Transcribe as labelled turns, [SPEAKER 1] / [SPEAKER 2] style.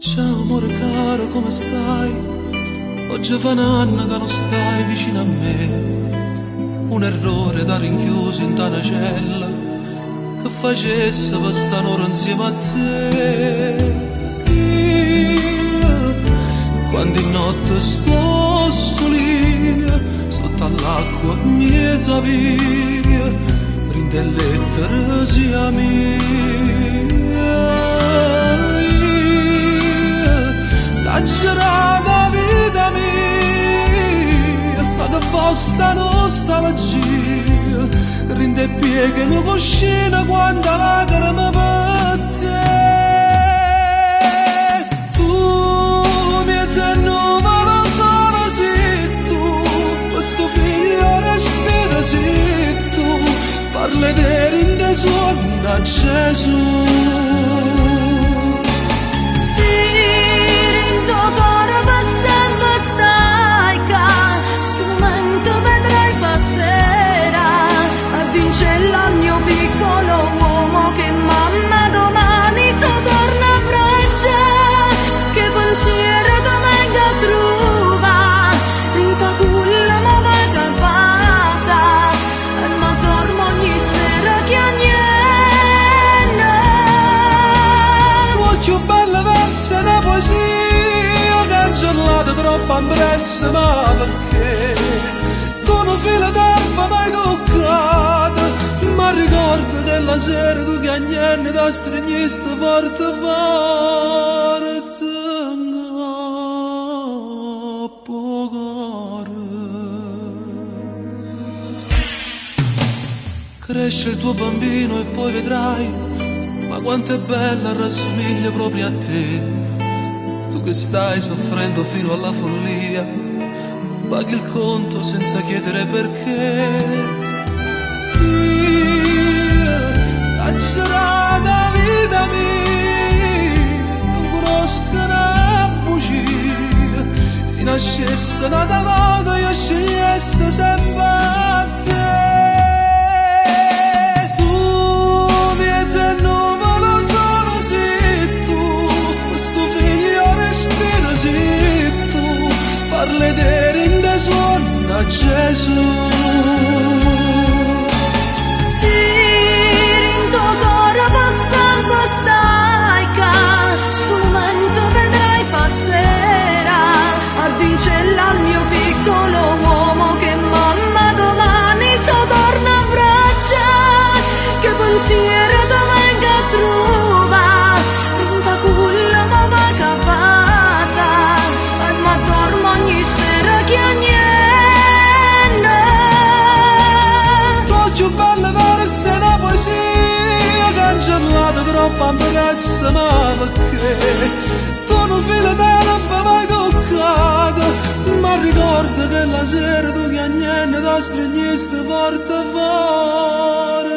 [SPEAKER 1] Ciao amore caro, come stai? Oggi fa un anno che non stai vicino a me. Un errore da rinchiuso in tana cella che facesse per stare insieme a te. Io, quando in notte sto solia, sotto all'acqua mi via, rinde lettere sia mia. C'era vita mia, ma che vostra nostalgia rende pieghe in cuscina quando lacrime per te. Tu mi sei nuova sola se tu, questo figlio respira se tu, parli di rinde suona a Gesù.
[SPEAKER 2] Il mio piccolo uomo che mamma domani si torna a braccia, che pensiero ti venga a trovare, rinta culla ma vada a casa, ma dormo ogni sera che niente.
[SPEAKER 1] Tu più bella verso una poesia, cancellata troppo ambressa, ma perché? Tu non fila d'erba mai toccata, ma ricordo che la sera tu che agnelli da stregnista forte forte ngappo cuore. Cresce il tuo bambino e poi vedrai, ma quanto è bella rassomiglia proprio a te. Tu che stai soffrendo fino alla follia, paghi il conto senza chiedere perché. C'era la vita mia, non conosco una bugia, se nascesse una volta io scegliesse sempre a te. Tu mi sei nuova sola se tu, questo figlio respira se tu, parli di rinde suona a Gesù.
[SPEAKER 2] Al mio piccolo uomo che mamma domani si torna a braccia, che pensiero ti venga a trovare, rinta culla ma vaga a casa, ma dormo ogni sera che niente.
[SPEAKER 1] Tu più bella verso una poesia, cancellata troppo ambressa, ma perché? Tu non fila d'erba mai toccata, ma ricordo che la sera tu che agnelli da stregnista forte forte.